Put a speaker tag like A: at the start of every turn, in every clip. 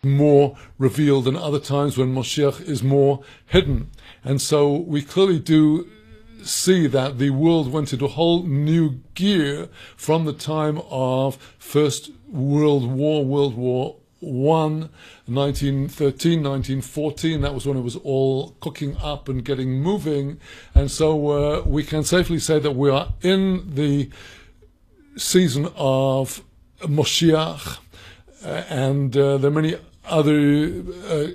A: more revealed than other times when Moshiach is more hidden. And so we clearly do see that the world went into a whole new gear from the time of First World War I, 1913, 1914. That was when it was all cooking up and getting moving. And so we can safely say that we are in the season of Moshiach, and there are many other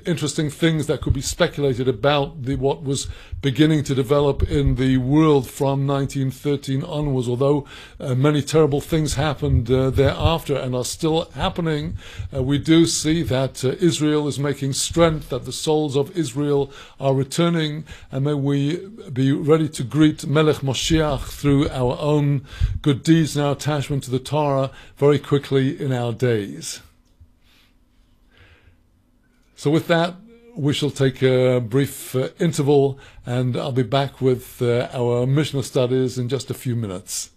A: interesting things that could be speculated about what was beginning to develop in the world from 1913 onwards, although many terrible things happened thereafter and are still happening. We do see that Israel is making strength, that the souls of Israel are returning, and may we be ready to greet Melech Moshiach through our own good deeds and our attachment to the Torah very quickly in our days. So with that, we shall take a brief interval, and I'll be back with our Mishnah studies in just a few minutes.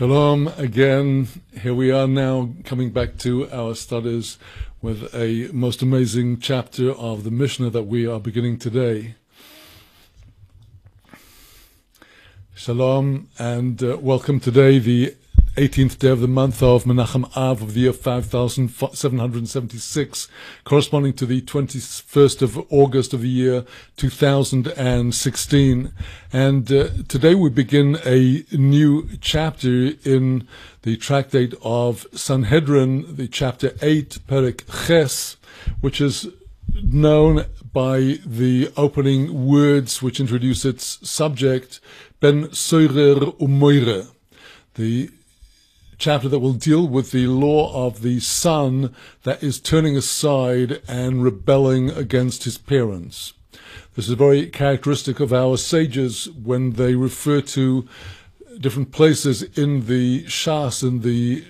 A: Shalom again. Here we are now coming back to our studies with a most amazing chapter of the Mishnah that we are beginning today. Shalom and welcome today, the 18th day of the month of Menachem Av of the year 5776, corresponding to the 21st of August of the year 2016. And today we begin a new chapter in the tractate of Sanhedrin, the chapter 8, Perek Ches, which is known by the opening words which introduce its subject, Ben Soirer Umoire, the chapter that will deal with the law of the son that is turning aside and rebelling against his parents. This is very characteristic of our sages when they refer to different places in the Shas, in the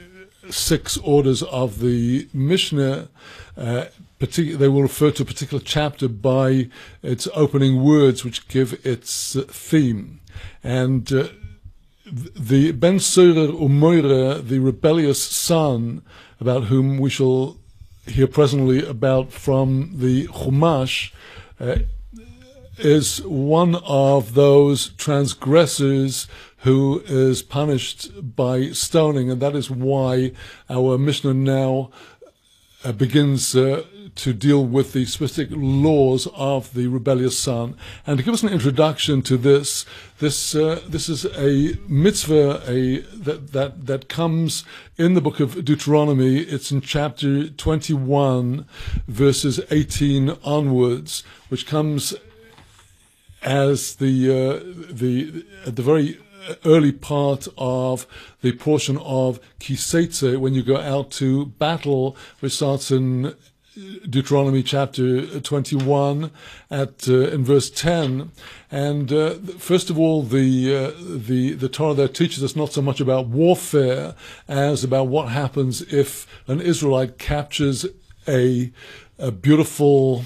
A: 6 orders of the Mishnah. They will refer to a particular chapter by its opening words, which give its theme. And the Ben Soirer Umoire, the rebellious son, about whom we shall hear presently about from the Chumash, is one of those transgressors who is punished by stoning, and that is why our Mishnah now begins to deal with the specific laws of the rebellious son. And to give us an introduction to this is a mitzvah that comes in the book of Deuteronomy. It's in chapter 21, verses 18 onwards, which comes as the very early part of the portion of Kisetze, when you go out to battle, which starts in Deuteronomy chapter 21 in verse 10. And first of all, the Torah there teaches us not so much about warfare as about what happens if an Israelite captures a beautiful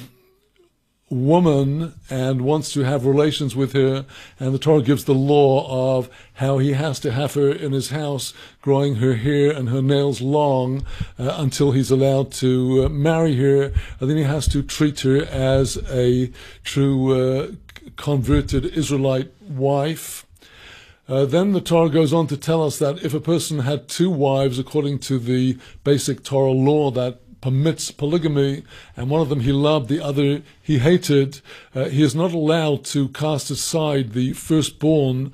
A: woman and wants to have relations with her, and the Torah gives the law of how he has to have her in his house, growing her hair and her nails long until he's allowed to marry her, and then he has to treat her as a true converted Israelite wife. Then the Torah goes on to tell us that if a person had 2 wives, according to the basic Torah law that permits polygamy, and one of them he loved, the other he hated, he is not allowed to cast aside the firstborn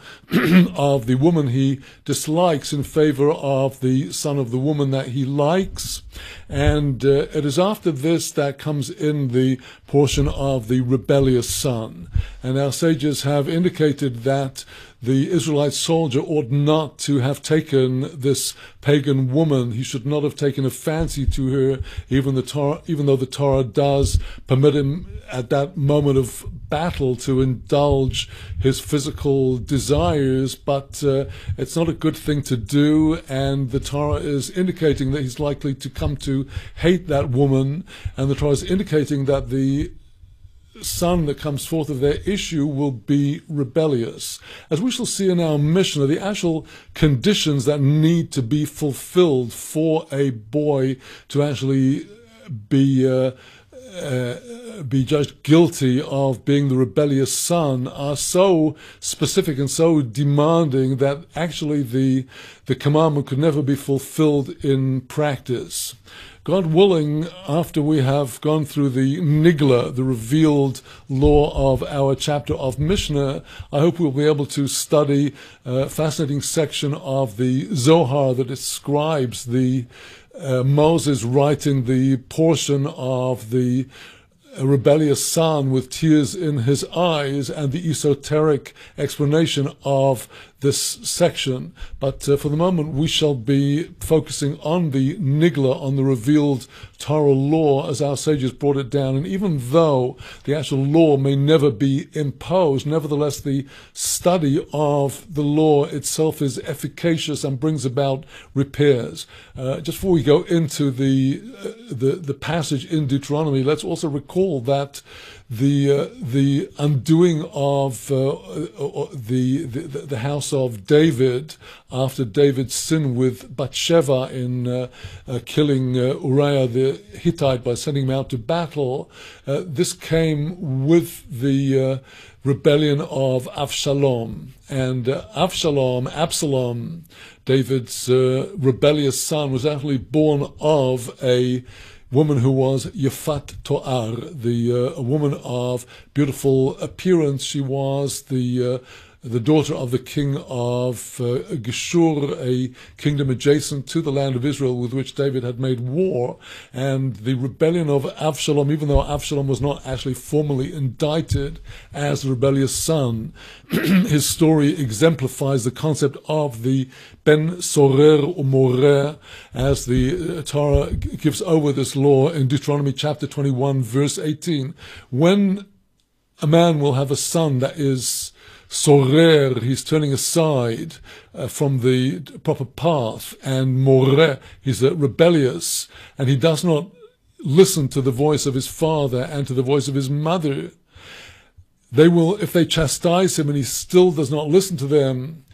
A: of the woman he dislikes in favor of the son of the woman that he likes. And it is after this that comes in the portion of the rebellious son. And our sages have indicated that the Israelite soldier ought not to have taken this pagan woman. He should not have taken a fancy to her, even though the Torah does permit him at that moment of battle to indulge his physical desires, but it's not a good thing to do, and the Torah is indicating that he's likely to come to hate that woman, and the Torah is indicating that the son that comes forth of their issue will be rebellious. As we shall see in our Mishnah, the actual conditions that need to be fulfilled for a boy to actually be judged guilty of being the rebellious son are so specific and so demanding that actually the commandment could never be fulfilled in practice. God willing, after we have gone through the Nigla, the revealed law of our chapter of Mishnah, I hope we'll be able to study a fascinating section of the Zohar that describes the Moses writing the portion of the rebellious son with tears in his eyes, and the esoteric explanation of this section. But for the moment we shall be focusing on the Nigla, on the revealed Torah law as our sages brought it down. And even though the actual law may never be imposed, nevertheless the study of the law itself is efficacious and brings about repairs. Just before we go into the passage in Deuteronomy, let's also recall that the undoing of the house of David after David's sin with Bathsheba in killing Uriah the Hittite by sending him out to battle. This came with the rebellion of Avshalom. And Absalom, David's rebellious son, was actually born of a woman who was Yefat To'ar, a woman of beautiful appearance. She was the daughter of the king of Geshur, a kingdom adjacent to the land of Israel with which David had made war. And the rebellion of Avshalom, even though Avshalom was not actually formally indicted as the rebellious son, his story exemplifies the concept of the Ben Sorer Umoreh, as the Torah gives over this law in Deuteronomy chapter 21, verse 18. When a man will have a son that is Sorer, he's turning aside from the proper path, and Moreh, he's rebellious, and he does not listen to the voice of his father and to the voice of his mother. They will, if they chastise him and he still does not listen to them,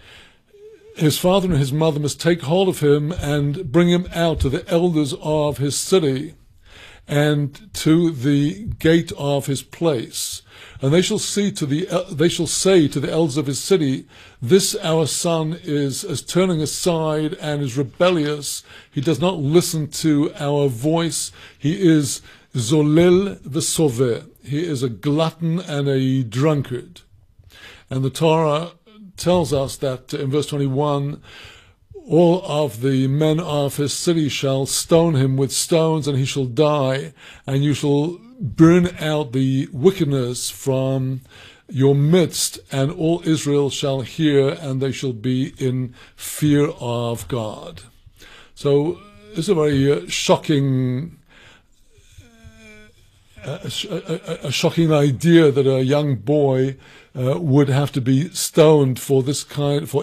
A: his father and his mother must take hold of him and bring him out to the elders of his city and to the gate of his place. And they shall say to the elders of his city, this our son is turning aside and is rebellious. He does not listen to our voice. He is zolel v'soveh. He is a glutton and a drunkard. And the Torah tells us that in verse 21, all of the men of his city shall stone him with stones, and he shall die, and you shall burn out the wickedness from your midst, and all Israel shall hear, and they shall be in fear of God. So it's a very shocking shocking idea that a young boy would have to be stoned for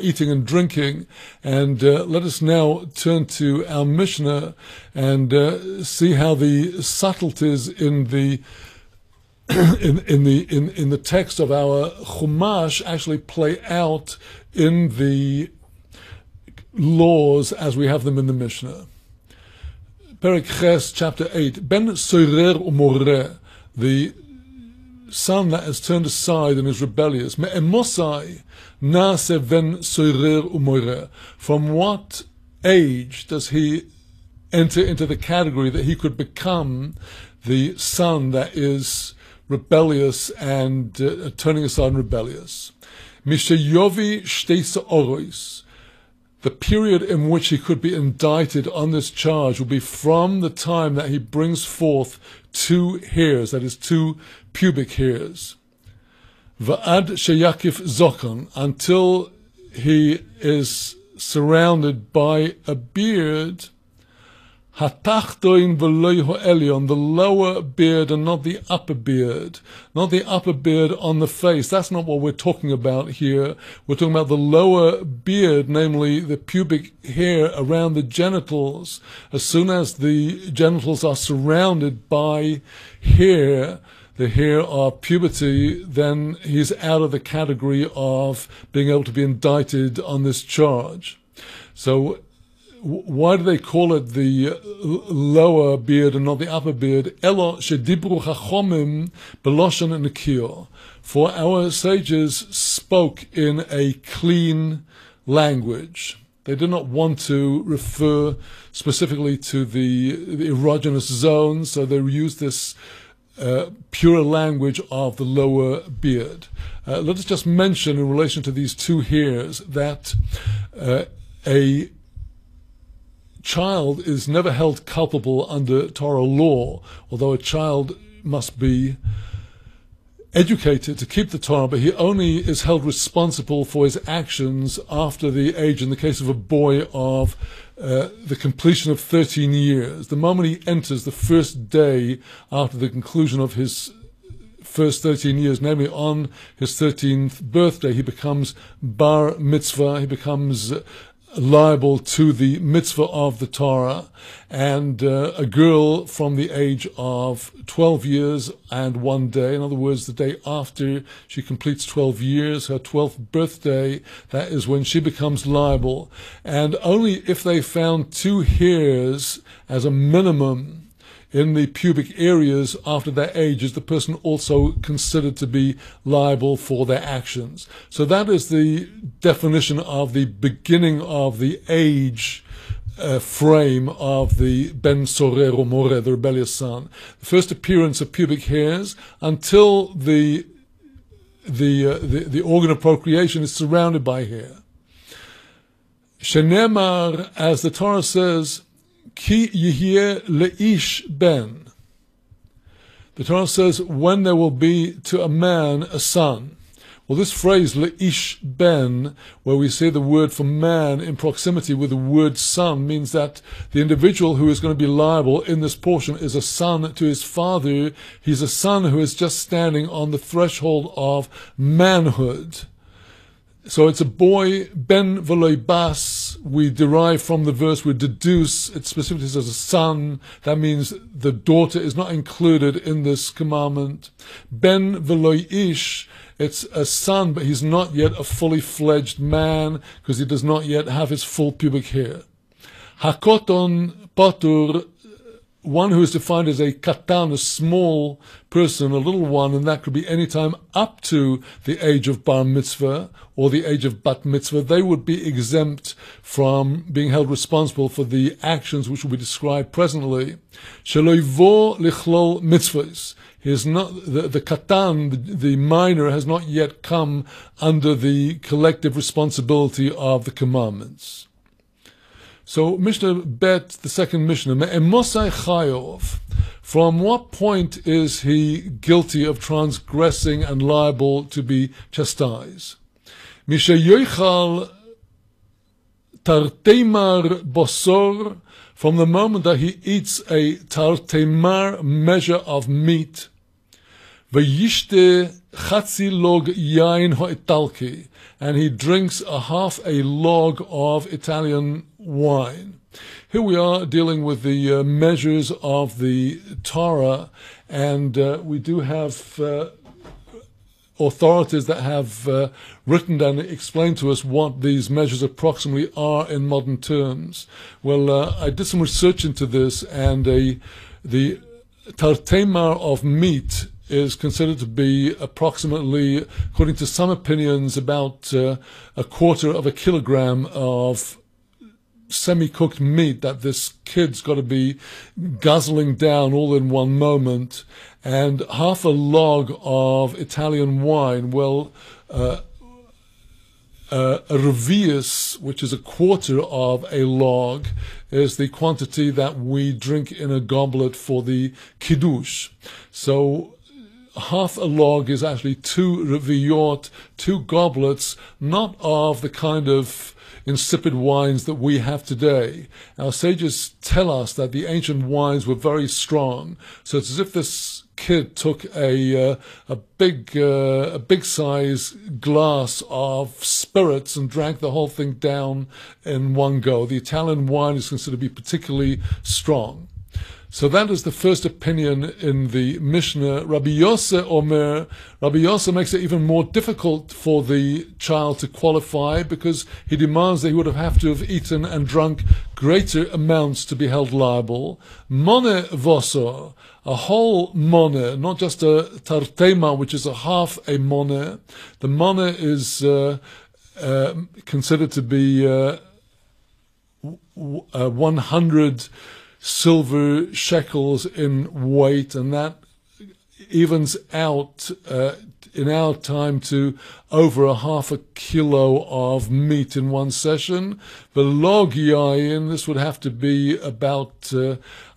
A: eating and drinking. And let us now turn to our Mishnah and see how the subtleties in the in the text of our Chumash actually play out in the laws as we have them in the Mishnah. Perek Ches, chapter 8. Ben Sorer Umoreh, the son that has turned aside and is rebellious. Me'emosai nase ben Sorer Umoreh. From what age does he enter into the category that he could become the son that is rebellious and turning aside and rebellious? Mishayovi shtei sa'orois. The period in which he could be indicted on this charge will be from the time that he brings forth 2 hairs, that is 2 pubic hairs. Va'ad sheyakif zokon, until he is surrounded by a beard. Hatachtoin v'loy ho'elion, the lower beard and not the upper beard. Not the upper beard on the face. That's not what we're talking about here. We're talking about the lower beard, namely the pubic hair around the genitals. As soon as the genitals are surrounded by hair, the hair of puberty, then he's out of the category of being able to be indicted on this charge. So why do they call it the lower beard and not the upper beard? Elo shedibru chachomim beloshan nekir. For our sages spoke in a clean language. They did not want to refer specifically to the erogenous zone, so they used this pure language of the lower beard. Let us just mention in relation to these 2 hairs that a child is never held culpable under Torah law, although a child must be educated to keep the Torah, but he only is held responsible for his actions after the age, in the case of a boy, of the completion of 13 years. The moment he enters the first day after the conclusion of his first 13 years, namely on his 13th birthday, he becomes bar mitzvah, he becomes liable to the mitzvah of the Torah, and a girl from the age of 12 years and 1 day, in other words, the day after she completes 12 years, her 12th birthday, that is when she becomes liable. And only if they found 2 hairs as a minimum in the pubic areas after that age is the person also considered to be liable for their actions. So that is the definition of the beginning of the age frame of the Ben Sorer or More, the rebellious son. The first appearance of pubic hairs until the organ of procreation is surrounded by hair. Shenemar, as the Torah says, Ki yihye leish ben. The Torah says, when there will be to a man a son. Well, this phrase, leish ben, where we say the word for man in proximity with the word son, means that the individual who is going to be liable in this portion is a son to his father. He's a son who is just standing on the threshold of manhood. So it's a boy, ben v'lo bas. We derive from the verse, we deduce, it specifically says a son. That means the daughter is not included in this commandment. Ben v'lo ish, it's a son, but he's not yet a fully fledged man because he does not yet have his full pubic hair. Hakoton patur, one who is defined as a katan, a small person, a little one, and that could be any time up to the age of bar mitzvah or the age of bat mitzvah. They would be exempt from being held responsible for the actions which will be described presently. Shelo yvo lichlol mitzvahs. He is not, the katan, the minor, has not yet come under the collective responsibility of the commandments. So Mishnah Bet, the second Mishnah, Me'emosai Chayov, from what point is he guilty of transgressing and liable to be chastised? Misha Yoichal Tartemar Bosor, from the moment that he eats a tartemar measure of meat, Vayishte Chatzi Log Yain Ho'italki, and he drinks a half a log of Italian wine. Here we are dealing with the measures of the Torah, and we do have authorities that have written down and explained to us what these measures approximately are in modern terms. Well, I did some research into this, and the tartemar of meat is considered to be approximately, according to some opinions, about a quarter of a kilogram of semi-cooked meat that this kid's got to be guzzling down all in one moment, and half a log of Italian wine. Well, a revius, which is a quarter of a log, is the quantity that we drink in a goblet for the kiddush. So half a log is actually 2 reviyot, 2 goblets, not of the kind of insipid wines that we have today. Our sages tell us that the ancient wines were very strong. So it's as if this kid took a big size glass of spirits and drank the whole thing down in one go. The Italian wine is considered to be particularly strong. So that is the first opinion in the Mishnah. Rabbi Yosef Omer, Rabbi Yosef makes it even more difficult for the child to qualify, because he demands that he would have to have eaten and drunk greater amounts to be held liable. Mone vosor, a whole mone, not just a tartema, which is a half a mone. The mone is considered to be 100 silver shekels in weight, and that evens out in our time to over a half a kilo of meat in one session. The log yayin, this would have to be about,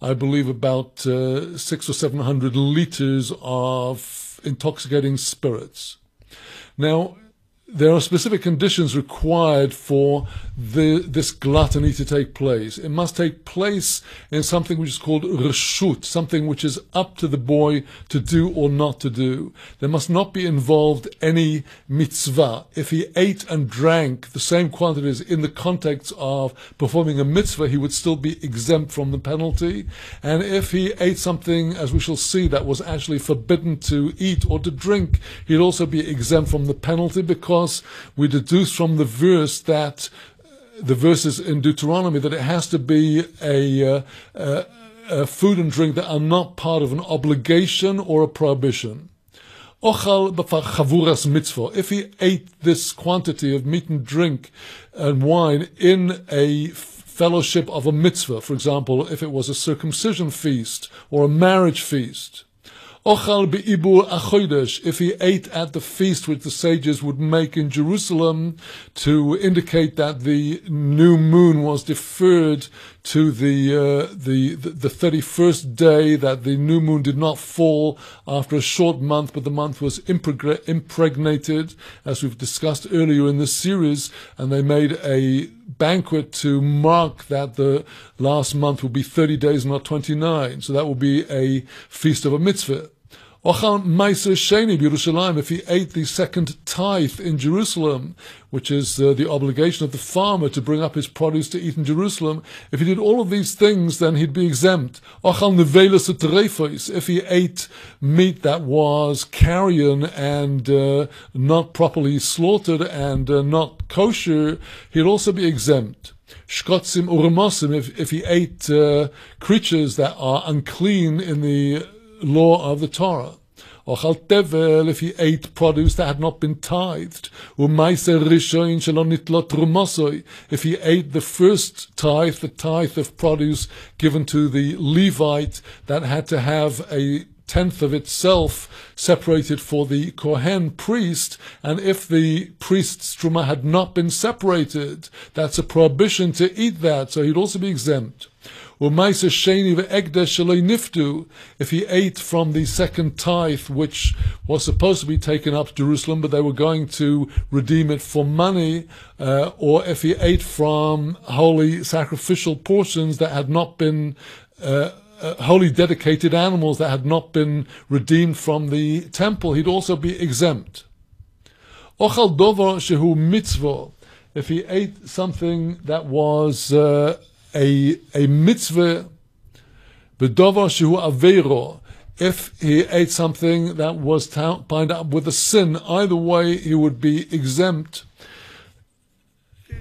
A: I believe, about 600 or 700 liters of intoxicating spirits. Now, there are specific conditions required for this gluttony to take place. It must take place in something which is called reshut, something which is up to the boy to do or not to do. There must not be involved any mitzvah. If he ate and drank the same quantities in the context of performing a mitzvah, he would still be exempt from the penalty. And if he ate something, as we shall see, that was actually forbidden to eat or to drink, he'd also be exempt from the penalty, because we deduce from the verse that the verses in Deuteronomy that it has to be a food and drink that are not part of an obligation or a prohibition. Ochal b'far chavuras mitzvah. If he ate this quantity of meat and drink and wine in a fellowship of a mitzvah, for example, if it was a circumcision feast or a marriage feast. Ochal be'ibur achodesh, if he ate at the feast which the sages would make in Jerusalem to indicate that the new moon was deferred to the 31st day, that the new moon did not fall after a short month, but the month was impregnated, as we've discussed earlier in this series, and they made a banquet to mark that the last month will be 30 days, not 29. So that will be a feast of a mitzvah. Ochal Meiser Sheni Yerushalayim, if he ate the second tithe in Jerusalem, which is the obligation of the farmer to bring up his produce to eat in Jerusalem, if he did all of these things, then he'd be exempt. Ochal Nevelas U'Terefos, if he ate meat that was carrion and not properly slaughtered and not kosher, he'd also be exempt. Shkotzim Uremosim, if he ate creatures that are unclean in the law of the Torah. Ochal tevel, if he ate produce that had not been tithed. Umaiser rishoin shelo nitlot trumosoi, if he ate the first tithe, the tithe of produce given to the Levite that had to have a tenth of itself separated for the Kohen priest, and if the priest's truma had not been separated, that's a prohibition to eat that, so he'd also be exempt. If he ate from the second tithe, which was supposed to be taken up to Jerusalem, but they were going to redeem it for money, or if he ate from holy sacrificial portions that had not been holy dedicated animals that had not been redeemed from the temple, he'd also be exempt. Ochal dover shehu mitzvah, if he ate something that was a mitzvah, b'dover shehu aveiro, if he ate something that was bound up with a sin, either way he would be exempt.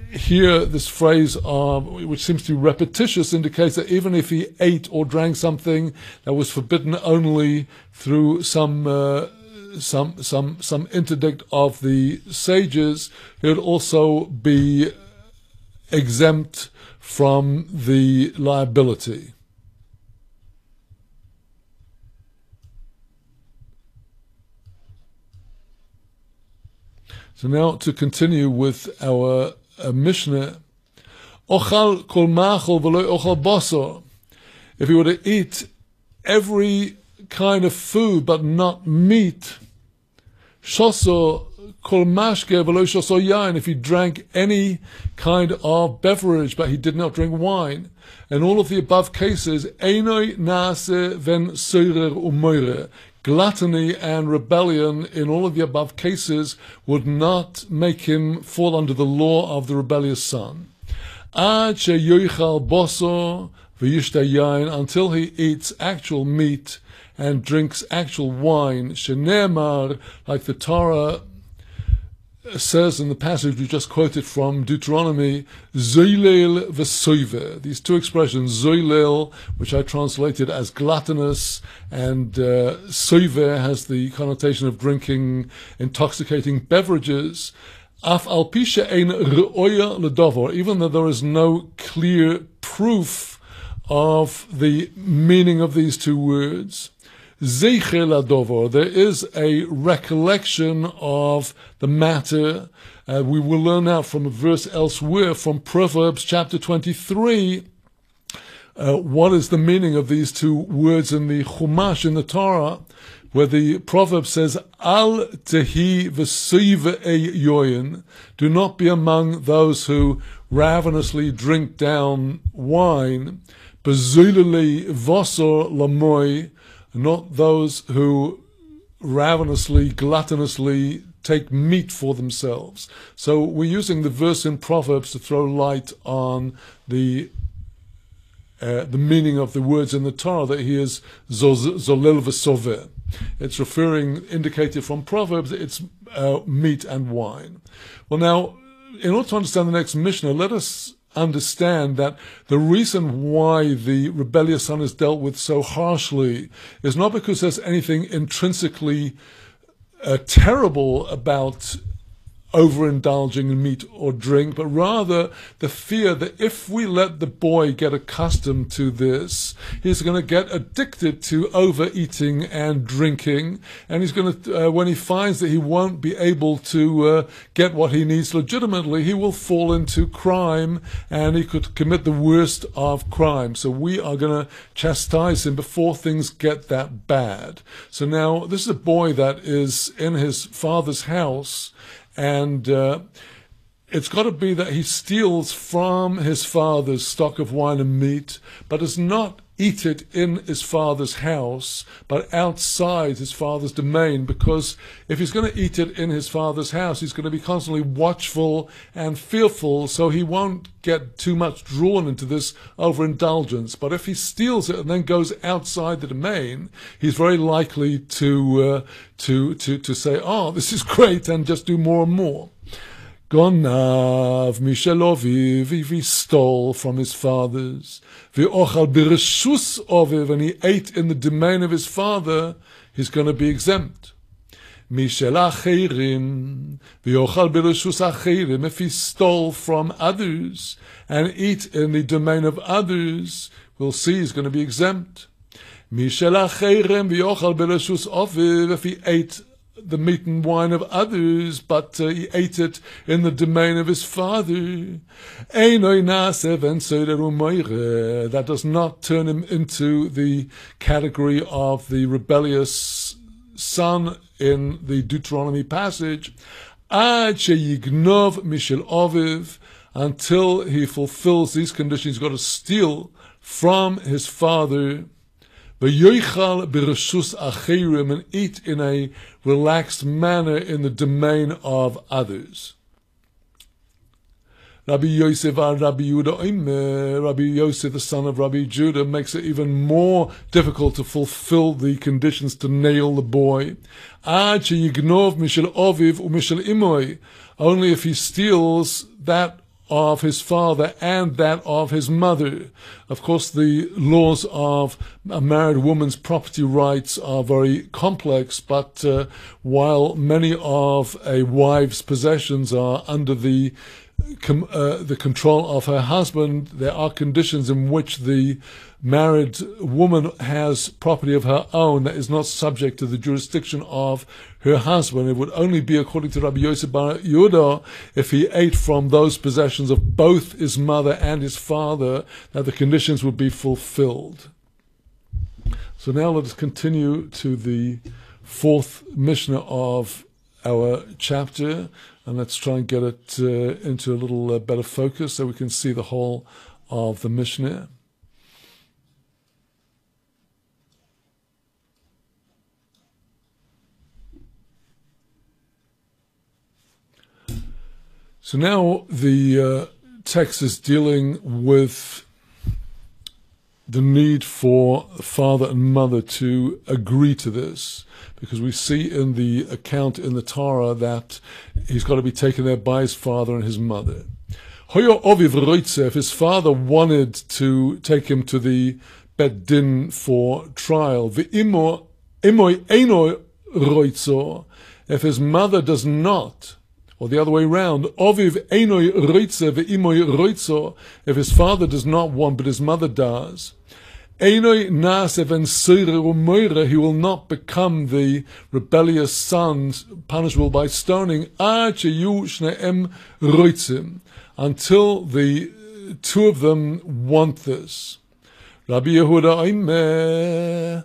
A: Here, this phrase, which seems to be repetitious, indicates that even if he ate or drank something that was forbidden only through some interdict of the sages, he would also be exempt from the liability. So now to continue with our Mishnah, Ochal kol machol v'lo ochal basar. If he were to eat every kind of food but not meat, shoso kol mashke v'lo shoso yain. If he drank any kind of beverage but he did not drink wine, in all of the above cases, einoi nase ven soirer umoire. Gluttony and rebellion in all of the above cases would not make him fall under the law of the rebellious son. Ad sheyoichal boso v'yishta yain, until he eats actual meat and drinks actual wine. Shene'emar, like the Torah says in the passage we just quoted from Deuteronomy, zoilel v'soiver. These two expressions, zoilel, which I translated as gluttonous, and soiver has the connotation of drinking intoxicating beverages. Af al pisha ein re'oya l'davar, even though there is no clear proof of the meaning of these two words. Zeichel adover, there is a recollection of the matter. We will learn now from a verse elsewhere from Proverbs chapter 23 what is the meaning of these two words in the Chumash, in the Torah. where the proverb says, Al tehi v'suive e yoyin, do not be among those who ravenously drink down wine, bezulele vosor lamoy, not those who ravenously, gluttonously take meat for themselves. So we're using the verse in Proverbs to throw light on the meaning of the words in the Torah, that he is zolel v'soveh. It's indicated from Proverbs, it's meat and wine. Well, now, in order to understand the next Mishnah, let us understand that the reason why the rebellious son is dealt with so harshly is not because there's anything intrinsically terrible about overindulging in meat or drink, but rather the fear that if we let the boy get accustomed to this, he's going to get addicted to overeating and drinking, and he's going to, when he finds that he won't be able to get what he needs legitimately, he will fall into crime, and he could commit the worst of crime. So we are going to chastise him before things get that bad. So now this is a boy that is in his father's house, and it's got to be that he steals from his father's stock of wine and meat, but does not eat it in his father's house, but outside his father's domain, because if he's going to eat it in his father's house, he's going to be constantly watchful and fearful, so he won't get too much drawn into this overindulgence. But if he steals it and then goes outside the domain, he's very likely to say, oh, this is great, and just do more and more. Gonav Misheloviv, if he stole from his fathers, V'ochal b'reshus oviv, and he ate in the domain of his father, he's going to be exempt. Mishel acherim, V'ochal b'reshus acherim, if he stole from others and eat in the domain of others, we'll see he's going to be exempt. Mishel acherim, V'ochal b'reshus oviv, if he ate the meat and wine of others, but he ate it in the domain of his father. That does not turn him into the category of the rebellious son in the Deuteronomy passage. Until he fulfills these conditions, he's got to steal from his father, and eat in a relaxed manner in the domain of others. Rabbi Yosef, the son of Rabbi Judah, makes it even more difficult to fulfill the conditions to nail the boy. Only if he steals that of his father and that of his mother. Of course, the laws of a married woman's property rights are very complex, but while many of a wife's possessions are under the control of her husband, there are conditions in which the married woman has property of her own that is not subject to the jurisdiction of her husband. It would only be, according to Rabbi Yosef bar Yehuda, if he ate from those possessions of both his mother and his father, that the conditions would be fulfilled. So now let us continue to the fourth Mishnah of our chapter, and let's try and get it into a little better focus so we can see the whole of the Mishnah. So now the text is dealing with the need for father and mother to agree to this, because we see in the account in the Torah that he's got to be taken there by his father and his mother. If his father wanted to take him to the Bet Din for trial, if his mother does not, or the other way around, if his father does not want but his mother does, he will not become the rebellious son punishable by stoning until the two of them want this. Rabbi Yehuda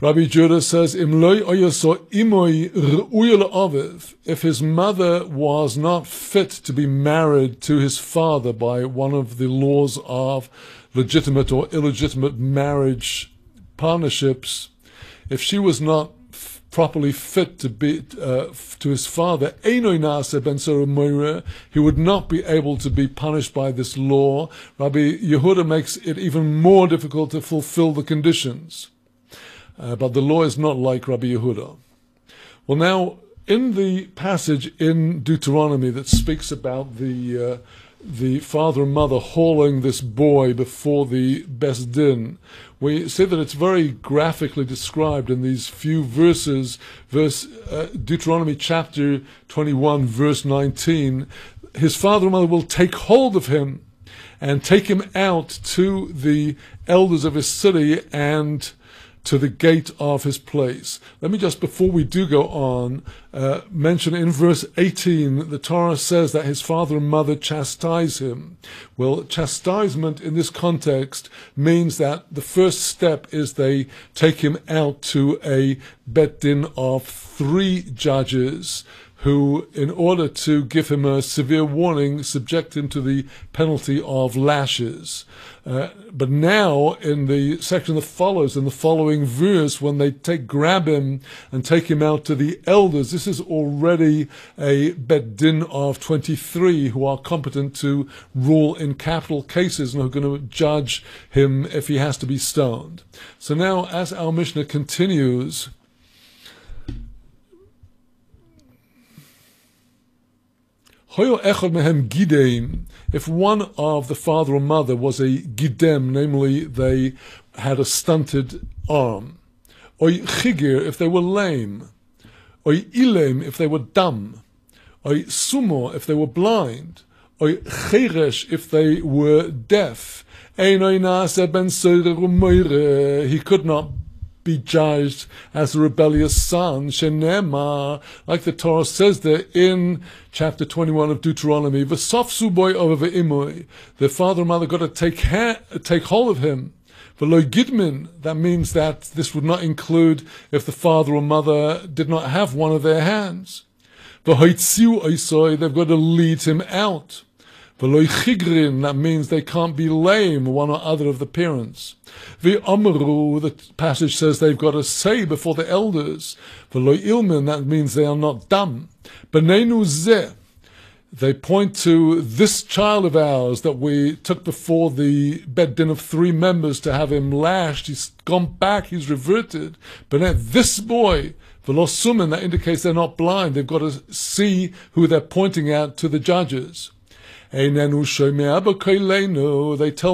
A: Rabbi Judah says, if his mother was not fit to be married to his father by one of the laws of legitimate or illegitimate marriage partnerships, if she was not properly fit to be to his father, he would not be able to be punished by this law. Rabbi Yehuda makes it even more difficult to fulfill the conditions. But the law is not like Rabbi Yehuda. Well, now, in the passage in Deuteronomy that speaks about the father and mother hauling this boy before the Beis Din, we see that it's very graphically described in these few verses. Deuteronomy chapter 21, verse 19, his father and mother will take hold of him and take him out to the elders of his city and to the gate of his place. Let me just, before we do go on, mention in verse 18, the Torah says that his father and mother chastise him. Well, chastisement in this context means that the first step is they take him out to a bet din of 3 judges who, in order to give him a severe warning, subject him to the penalty of lashes. But now, in the section that follows, in the following verse, when they grab him and take him out to the elders, this is already a bet din of 23 who are competent to rule in capital cases and are going to judge him if he has to be stoned. So now, as our Mishnah continues, if one of the father or mother was a gidem, namely they had a stunted arm, or chigir if they were lame, or ilem if they were dumb, or sumo if they were blind, or cheresh if they were deaf, he could not be judged as a rebellious son, shenema, like the Torah says there in chapter 21 of Deuteronomy, v'safsu boy over imoy, the father and mother got to take hold of him. V'lo gidmin, that means that this would not include if the father or mother did not have one of their hands. V'hoitziu oisoi, they've got to lead him out. V'lo chigrin, that means they can't be lame, one or other of the parents. V'amru, the passage says they've got to say before the elders. V'lo ilmin, that means they are not dumb. B'neinu zeh, they point to this child of ours that we took before the bet din of 3 members to have him lashed. He's gone back, he's reverted. But this boy, v'lo sumin, that indicates they're not blind. They've got to see who they're pointing at to the judges. They tell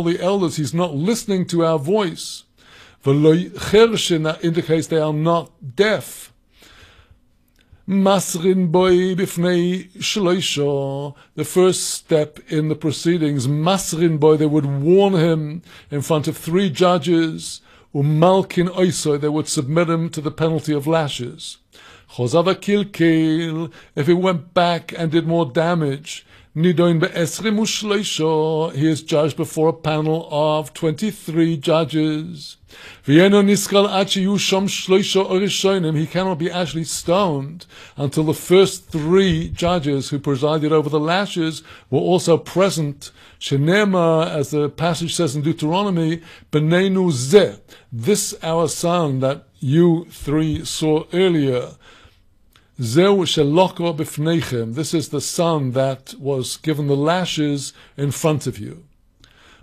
A: the elders he's not listening to our voice. That indicates they are not deaf. Masrin boy bifnei shloisha, the first step in the proceedings. Masrin boy, they would warn him in front of 3 judges. Umalkin oiso, they would submit him to the penalty of lashes. Chozava kilkel, if he went back and did more damage. Nidoin be'esrim u'shleisho, he is judged before a panel of 23 judges. V'yeno niskal achi yusham shleisho orishonim, he cannot be actually stoned until the first 3 judges who presided over the lashes were also present. Shenema, as the passage says in Deuteronomy, B'neinu zeh, this our son that you 3 saw earlier. Zeu sheloko b'fneichem, this is the son that was given the lashes in front of you.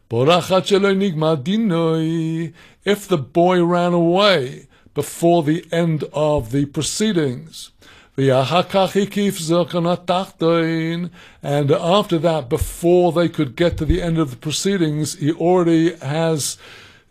A: Borachat shelo nigma dinoi, if the boy ran away before the end of the proceedings. V'yahakach hikif zokana tachtoin, and after that, before they could get to the end of the proceedings, he already has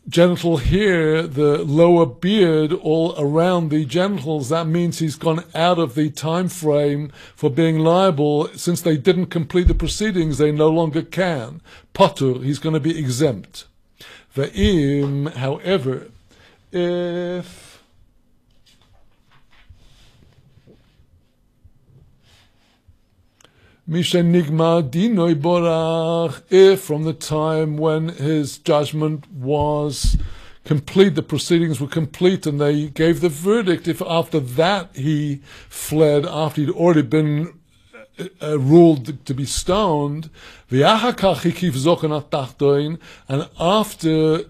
A: genital hair, the lower beard all around the genitals. That means he's gone out of the time frame for being liable. Since they didn't complete the proceedings, they no longer can. Patur, he's going to be exempt. Ve'im, however, if Mishenigma dinoi borach, if from the time when his judgment was complete, the proceedings were complete, and they gave the verdict. If after that he fled, after he'd already been ruled to be stoned, and after,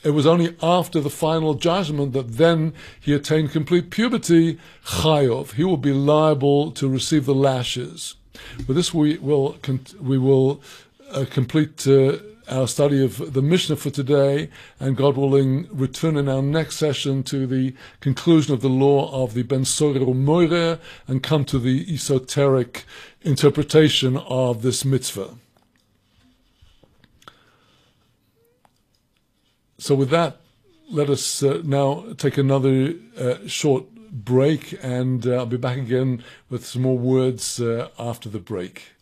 A: it was only after the final judgment that then he attained complete puberty, chayov, he will be liable to receive the lashes. With this we will complete our study of the Mishnah for today, and God willing return in our next session to the conclusion of the law of the Ben Sorer U'Moireh and come to the esoteric interpretation of this mitzvah. So with that, let us now take another short break, and I'll be back again with some more words after the break.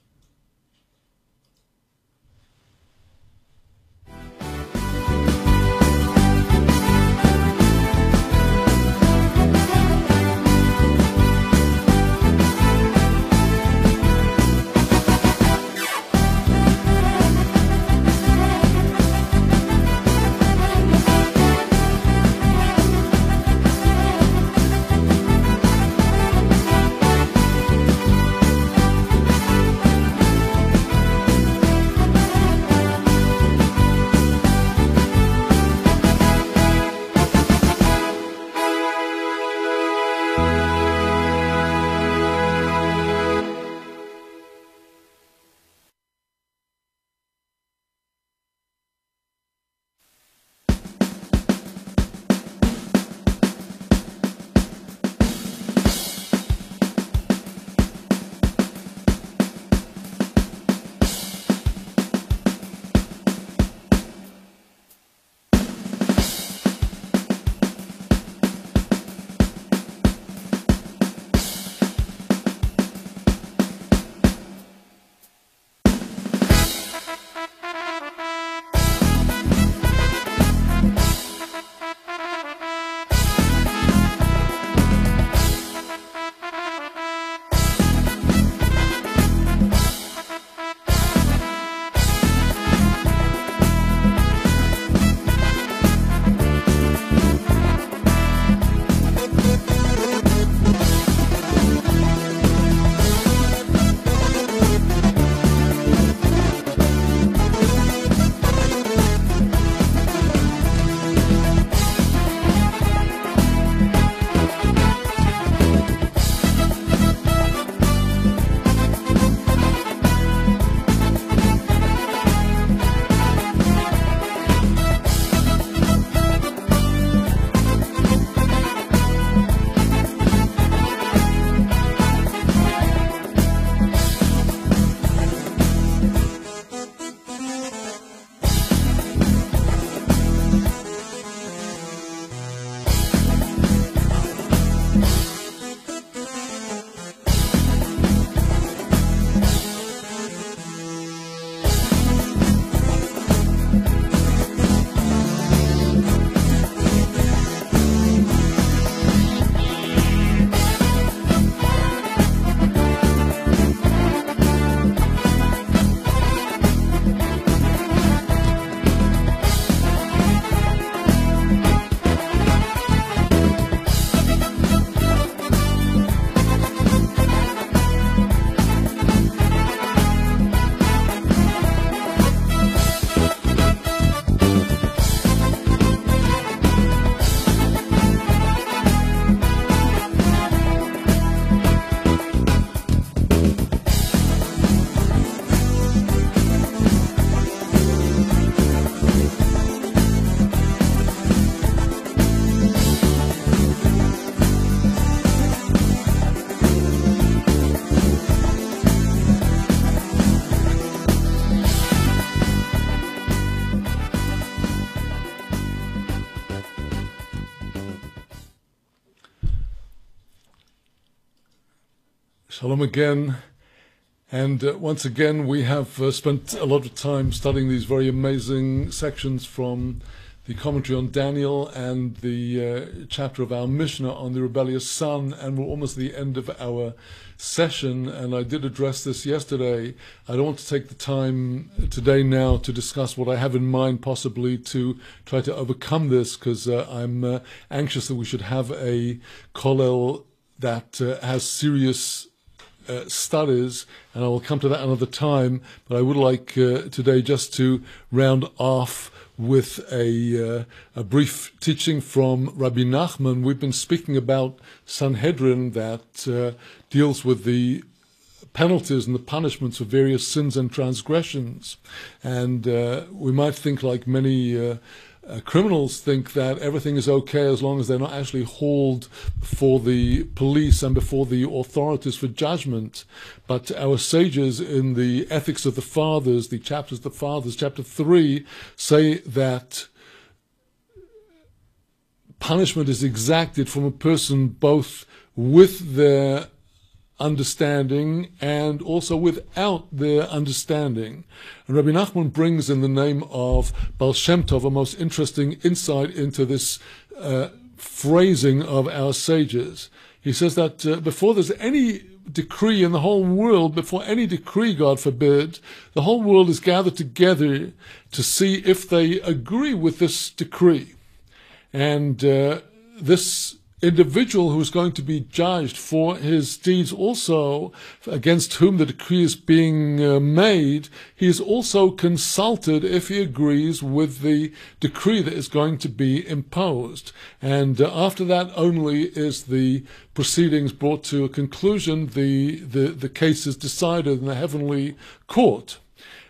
A: Shalom again, and once again we have spent a lot of time studying these very amazing sections from the commentary on Daniel and the chapter of our Mishnah on the rebellious son, and we're almost at the end of our session, and I did address this yesterday. I don't want to take the time today now to discuss what I have in mind possibly to try to overcome this, because I'm anxious that we should have a kollel that has serious studies, and I will come to that another time. But I would like today just to round off with a brief teaching from Rabbi Nachman. We've been speaking about Sanhedrin that deals with the penalties and the punishments for various sins and transgressions. And we might think, like many criminals think, that everything is okay as long as they're not actually hauled before the police and before the authorities for judgment. But our sages in the Ethics of the Fathers, the chapters of the Fathers, chapter 3, say that punishment is exacted from a person both with their understanding and also without their understanding. And Rabbi Nachman brings, in the name of Baal Shem Tov, a most interesting insight into this phrasing of our sages. He says that before there's any decree in the whole world, before any decree, God forbid, the whole world is gathered together to see if they agree with this decree. And this individual who is going to be judged for his deeds also, against whom the decree is being made, he is also consulted if he agrees with the decree that is going to be imposed. And after that only is the proceedings brought to a conclusion, the case is decided in the heavenly court.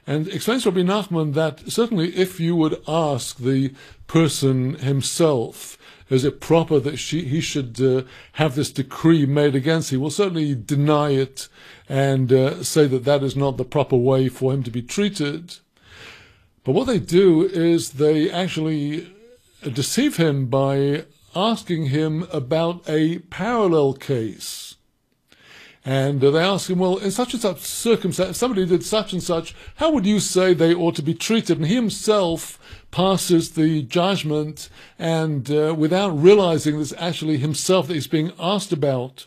A: And explains Rabbi Nachman that certainly if you would ask the person himself, is it proper that he should have this decree made against him, he will certainly deny it and say that that is not the proper way for him to be treated. But what they do is they actually deceive him by asking him about a parallel case. And they ask him, well, in such and such circumstance, if somebody did such and such, how would you say they ought to be treated? And he himself passes the judgment, and without realizing this actually himself that he's being asked about.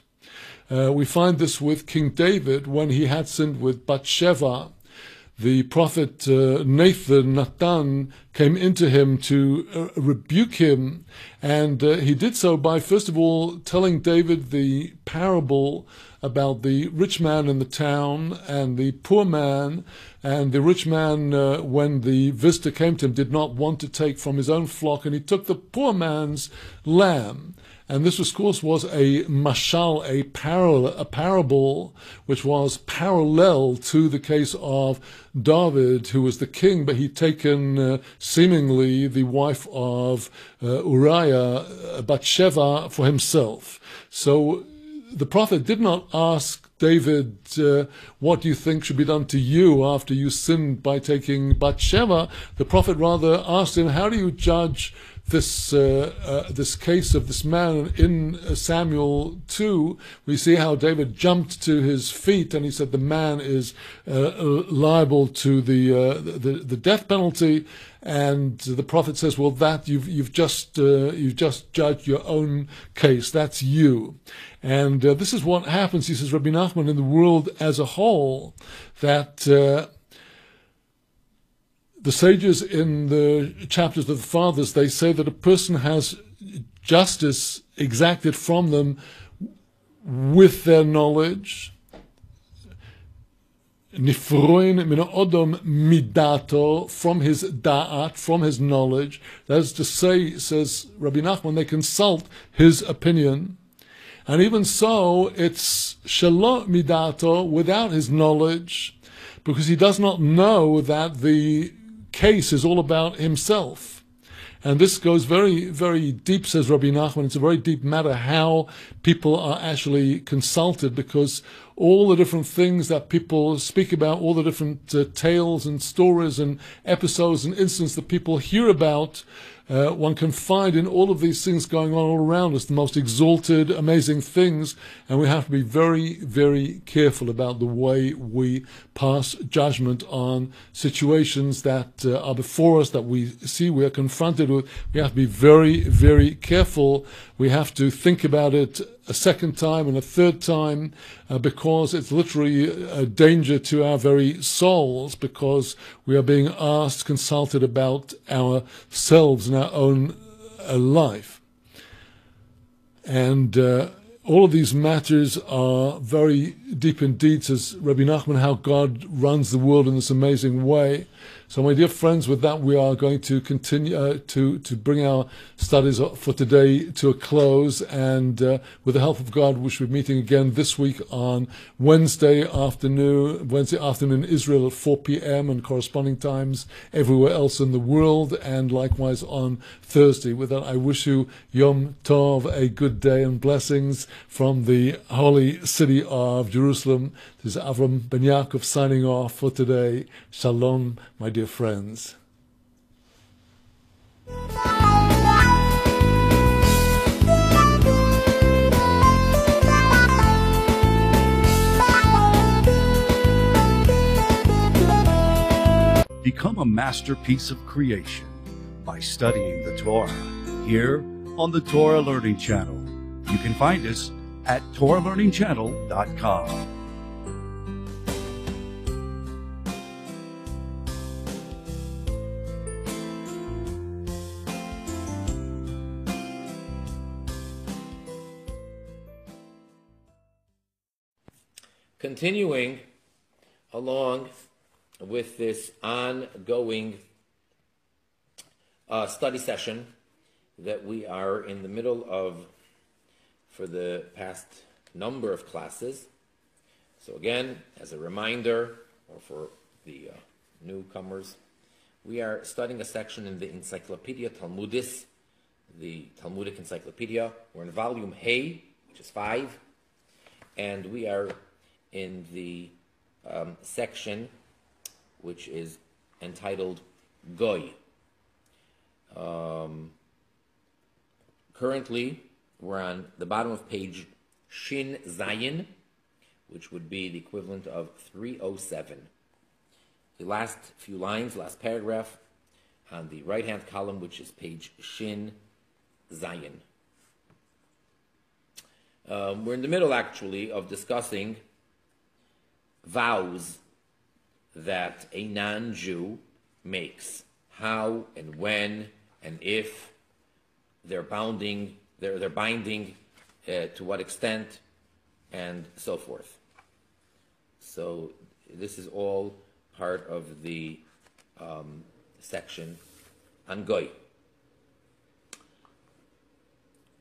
A: We find this with King David when he had sinned with Bathsheba. The prophet Nathan came into him to rebuke him, and he did so by, first of all, telling David the parable about the rich man in the town and the poor man. And the rich man, when the visitor came to him, did not want to take from his own flock, and he took the poor man's lamb. And this, of course, was a mashal, a parable, which was parallel to the case of David, who was the king, but he'd taken seemingly the wife of Uriah, Bathsheba, for himself. So the prophet did not ask David, what do you think should be done to you after you sinned by taking Bathsheba? The prophet rather asked him, how do you judge this case of this man? In Samuel 2, we see how David jumped to his feet and he said the man is liable to the death penalty. And the prophet says, well, that you've just judged your own case. That's you. And this is what happens, he says, Rabbi Nachman, in the world as a whole, that the sages in the chapters of the Fathers, they say that a person has justice exacted from them with their knowledge. Nifroin min odom midato, from his da'at, from his knowledge. That is to say, says Rabbi Nachman, they consult his opinion. And even so, it's shelo midato, without his knowledge, because he does not know that the case is all about himself. And this goes very, very deep, says Rabbi Nachman. It's a very deep matter how people are actually consulted, because all the different things that people speak about, all the different tales and stories and episodes and incidents that people hear about, one can find in all of these things going on all around us the most exalted, amazing things, and we have to be very, very careful about the way we pass judgment on situations that are before us, that we see we are confronted with. We have to be very, very careful. We have to think about it a second time and a third time, because it's literally a danger to our very souls, because we are being asked, consulted about ourselves and our own life. And all of these matters are very deep indeed, says Rabbi Nachman, how God runs the world in this amazing way. So, my dear friends, with that, we are going to continue to bring our studies for today to a close. And with the help of God, we should be meeting again this week on Wednesday afternoon in Israel at 4 p.m. and corresponding times everywhere else in the world, and likewise on Thursday. With that, I wish you Yom Tov, a good day, and blessings from the holy city of Jerusalem. This is Avram Ben Yaakov signing off for today. Shalom, my dear friends.
B: Become a masterpiece of creation by studying the Torah here on the Torah Learning Channel. You can find us at TorahLearningChannel.com.
C: Continuing along with this ongoing study session that we are in the middle of for the past number of classes. So again, as a reminder, or for the newcomers, we are studying a section in the Encyclopedia Talmudis, the Talmudic Encyclopedia. We're in volume Hey, which is 5, and we are in the section which is entitled Goy. Currently, we're on the bottom of page Shin Zayin, which would be the equivalent of 307. The last few lines, last paragraph, on the right-hand column, which is page Shin Zayin. We're in the middle, actually, of discussing vows that a non-Jew makes, how and when and if they're binding, to what extent, and so forth. So this is all part of the section on Goy.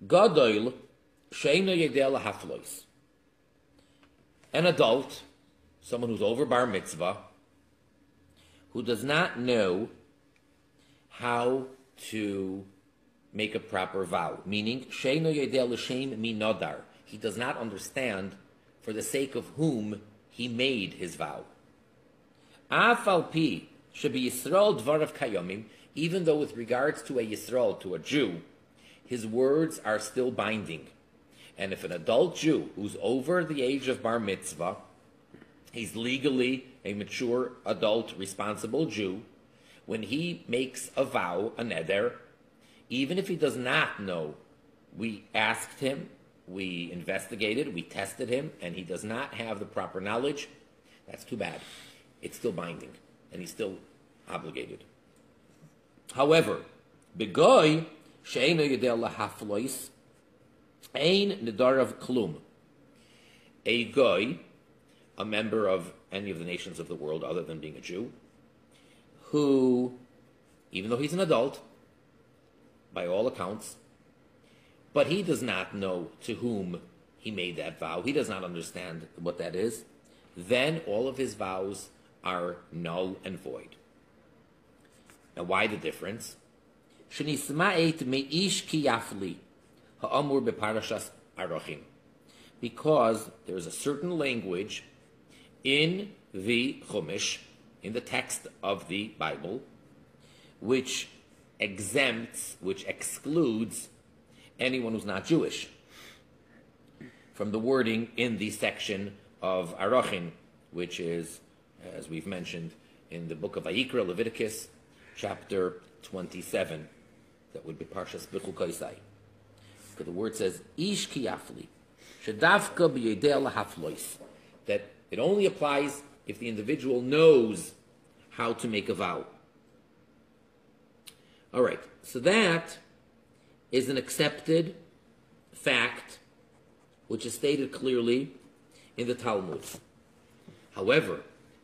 C: Gadol she'eino yodea lahaflos. An adult, someone who's over bar mitzvah, who does not know how to make a proper vow, meaning she'eino yodea l'shem mi nodar. He does not understand for the sake of whom he made his vow. Af al pi shebi Yisrael dvarav kayomim, even though with regards to a Yisrael, to a Jew, his words are still binding. And if an adult Jew who's over the age of bar mitzvah, he's legally a mature, adult, responsible Jew, when he makes a vow, a neder, even if he does not know, we asked him, we investigated, we tested him, and he does not have the proper knowledge, that's too bad. It's still binding, and he's still obligated. However, begoy she'eino yodea lahaflois ein nedarav klum. A goy, a member of any of the nations of the world other than being a Jew, who, even though he's an adult, by all accounts, but he does not know to whom he made that vow, he does not understand what that is, then all of his vows are null and void. Now, why the difference? Shenisma'et me'ish ki yafli ha'amur beparashas arochim. Because there is a certain language in the Chumash, in the text of the Bible, which exempts, which excludes anyone who's not Jewish from the wording in the section of Arachin, which is, as we've mentioned, in the book of Vayikra, Leviticus, chapter 27. That would be Parshas B'chukaisai. The word says, Ish kiyafli, shedavka b'yedei lahaflois, that it only applies if the individual knows how to make a vow. All right, so that is an accepted fact which is stated clearly in the Talmud. However,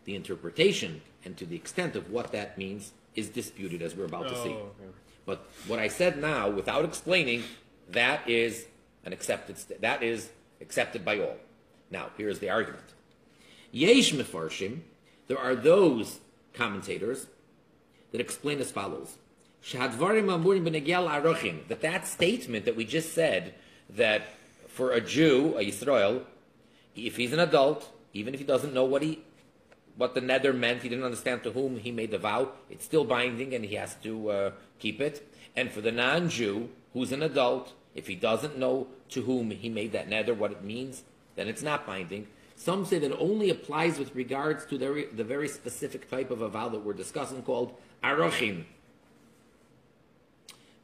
C: the interpretation and to the extent of what that means is disputed, as we're about to see.
D: Okay.
C: But what I said now, without explaining, that is that is accepted by all. Now, here's the argument. Yesh mefarshim, there are those commentators that explain as follows: Shehadvarim amurim b'negel arochin, that statement that we just said, that for a Jew, a Yisrael, if he's an adult, even if he doesn't know what the neder meant, he didn't understand to whom he made the vow, it's still binding and he has to keep it. And for the non-Jew, who's an adult, if he doesn't know to whom he made that neder, what it means, then it's not binding. Some say that it only applies with regards to the very specific type of a vow that we're discussing called arochin,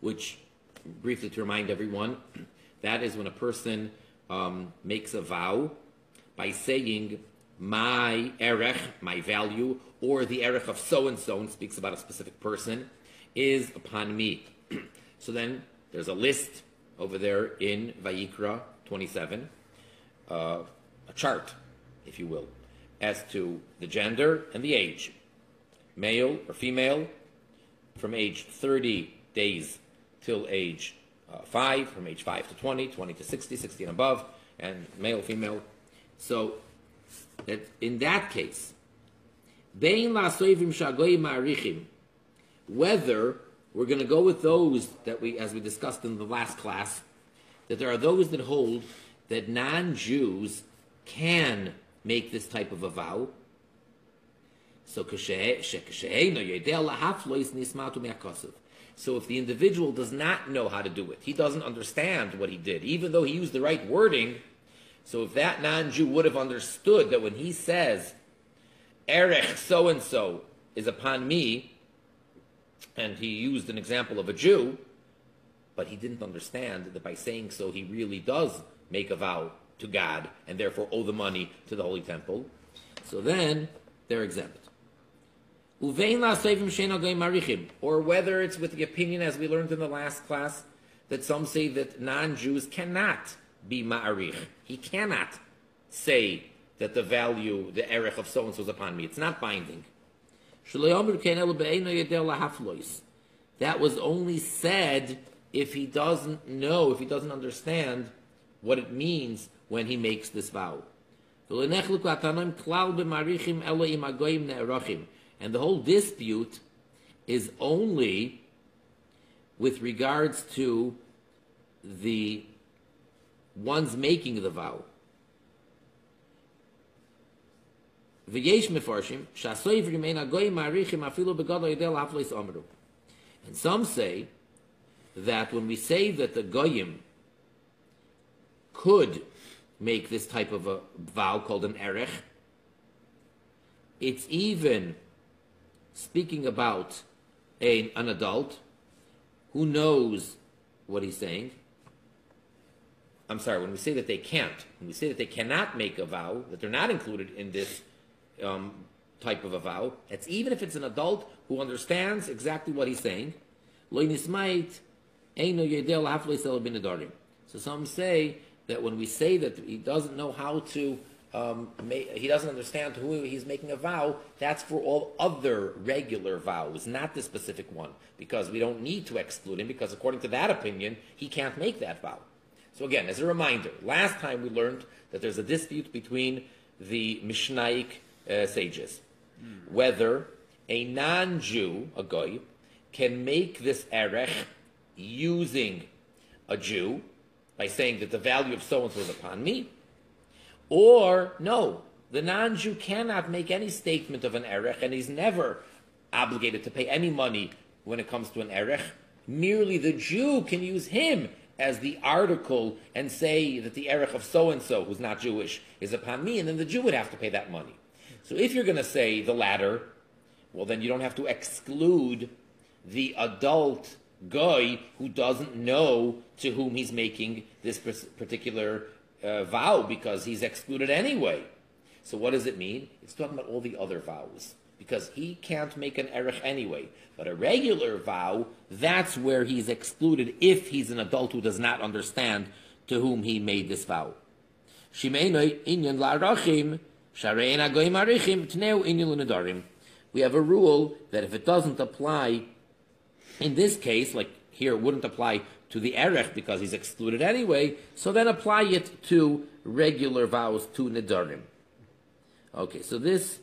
C: which, briefly to remind everyone, that is when a person makes a vow by saying, my erech, my value, or the erech of so-and-so, and speaks about a specific person, is upon me. So then there's a list over there in Vayikra 27, a chart, if you will, as to the gender and the age, male or female, from age 30 days till age 5, from age 5 to 20, 20 to 60, 60 and above, and male, female. So that in that case, whether we're going to go with those that as we discussed in the last class, that there are those that hold that non-Jews can make this type of a vow. So if the individual does not know how to do it, he doesn't understand what he did, even though he used the right wording. So if that non-Jew would have understood that when he says, erech so-and-so is upon me, and he used an example of a Jew, but he didn't understand that by saying so he really does make a vow to God and therefore owe the money to the Holy Temple, so then they're exempt. Or whether it's with the opinion, as we learned in the last class, that some say that non-Jews cannot be ma'arich. He cannot say that the value, the erech of so-and-so is upon me. It's not binding. That was only said if he doesn't know, if he doesn't understand what it means when he makes this vow. And the whole dispute is only with regards to the ones making the vow. And some say that when we say that the goyim could make this type of a vow called an erech, it's even speaking about an adult who knows what he's saying. I'm sorry, when we say that they can't, when we say that they cannot make a vow, that they're not included in this type of a vow, that's even if it's an adult who understands exactly what he's saying. So some say that when we say that he doesn't know how to, he doesn't understand to who he's making a vow, that's for all other regular vows, not this specific one, because we don't need to exclude him, because according to that opinion, he can't make that vow. So again, as a reminder, last time we learned that there's a dispute between the Mishnaic sages, whether a non-Jew, a goy, can make this erech using a Jew by saying that the value of so-and-so is upon me, or no, the non-Jew cannot make any statement of an erech, and he's never obligated to pay any money when it comes to an erech. Merely the Jew can use him as the article and say that the erech of so-and-so, who's not Jewish, is upon me, and then the Jew would have to pay that money. So if you're going to say the latter, well, then you don't have to exclude the adult guy who doesn't know to whom he's making this particular vow, because he's excluded anyway. So what does it mean? It's talking about all the other vows, because he can't make an erech anyway. But a regular vow, that's where he's excluded if he's an adult who does not understand to whom he made this vow. We have a rule that if it doesn't apply, in this case, like here, it wouldn't apply to the erech because he's excluded anyway, so then apply it to regular vows, to nedarim. Okay, so this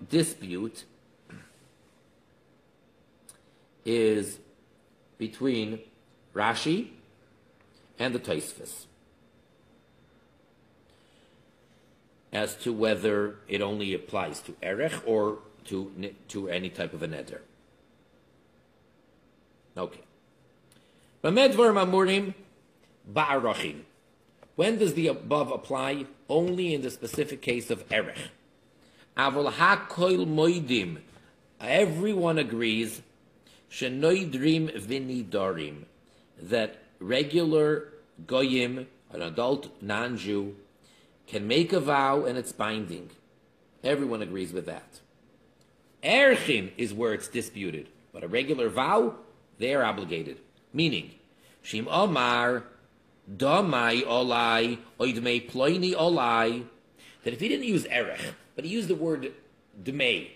C: dispute is between Rashi and the Tosfos as to whether it only applies to erech or to any type of a neder. Okay. When does the above apply? Only in the specific case of erech. Everyone agrees that regular goyim, an adult non-Jew, can make a vow and it's binding. Everyone agrees with that. Erechim is where it's disputed, but a regular vow, they are obligated. Meaning, Shim Omar, Damai Olai, Oidmei Ploini Olai, that if he didn't use erech, but he used the word dmei,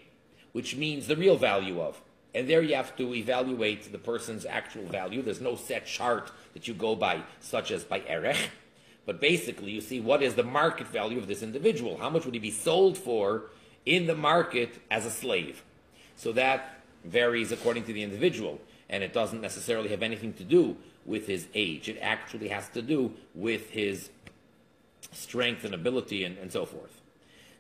C: which means the real value of, and there you have to evaluate the person's actual value. There's no set chart that you go by, such as by erech, but basically you see what is the market value of this individual. How much would he be sold for in the market as a slave? So that varies according to the individual, and it doesn't necessarily have anything to do with his age. It actually has to do with his strength and ability and so forth.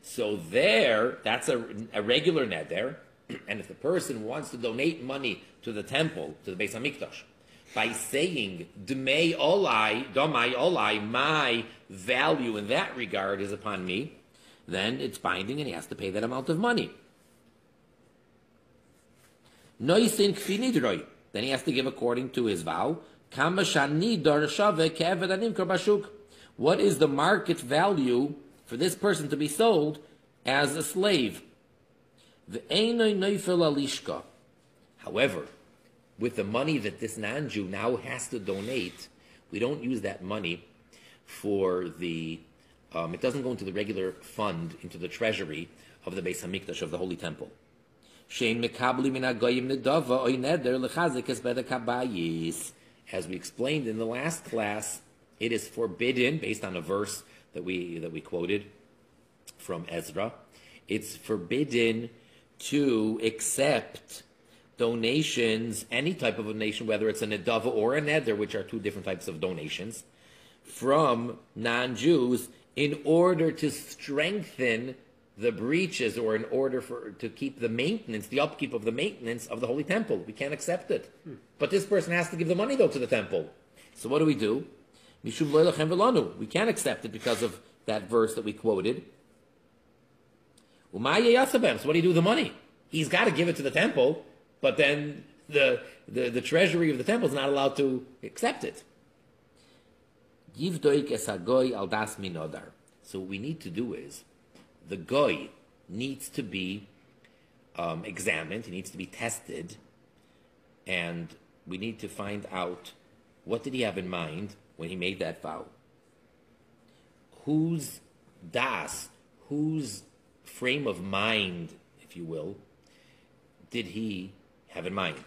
C: So there, that's a regular neder, and if the person wants to donate money to the temple, to the Beis HaMikdash, by saying, Dmei olai, Domai olai, my value in that regard is upon me, then it's binding and he has to pay that amount of money. Noisin kfinidroi, then he has to give according to his vow. What is the market value for this person to be sold as a slave? However, with the money that this non-Jew now has to donate, we don't use that money for the, it doesn't go into the regular fund, into the treasury of the Beis HaMikdash, of the Holy Temple. As we explained in the last class, it is forbidden, based on a verse that we quoted from Ezra, it's forbidden to accept donations, any type of donation, whether it's a nedava or a neder, which are two different types of donations, from non-Jews in order to strengthen the breaches, or in order to keep the maintenance, the upkeep of the maintenance of the Holy Temple. We can't accept it. But this person has to give the money, though, to the temple. So what do? We can't accept it because of that verse that we quoted. So what do you do with the money? He's got to give it to the temple, but then the treasury of the temple is not allowed to accept it. So what we need to do is, the goy needs to be examined, he needs to be tested, and we need to find out, what did he have in mind when he made that vow? Whose frame of mind, if you will, did he have in mind?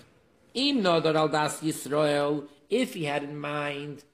C: If he had in mind